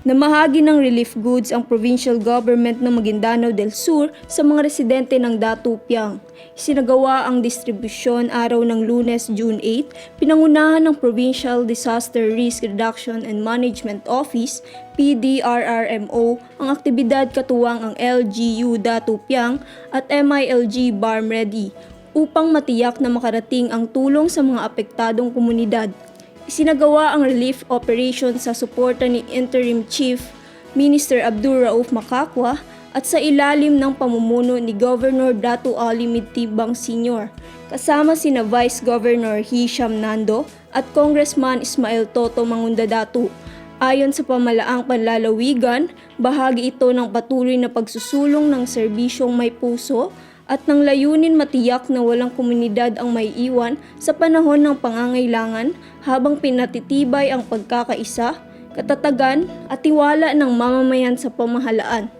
Namahagi ng relief goods ang provincial government ng Maguindanao del Sur sa mga residente ng Datupiang. Isinagawa ang distribusyon araw ng Lunes, June 8, pinangunahan ng Provincial Disaster Risk Reduction and Management Office, PDRRMO, ang aktibidad katuwang ang LGU Datupiang at MILG Barm Ready upang matiyak na makarating ang tulong sa mga apektadong komunidad. Isinagawa ang relief operation sa suporta ni Interim Chief Minister Abdul Rauf Makakwa at sa ilalim ng pamumuno ni Governor Datu Ali Mitibang Sr. kasama sina Vice Governor Hisham Nando at Congressman Ismael Toto Mangundadatu. Ayon sa pamalaang panlalawigan, bahagi ito ng patuloy na pagsusulong ng serbisyong may puso at ng layunin matiyak na walang komunidad ang may iwan sa panahon ng pangangailangan habang pinatitibay ang pagkakaisa, katatagan at tiwala ng mamamayan sa pamahalaan.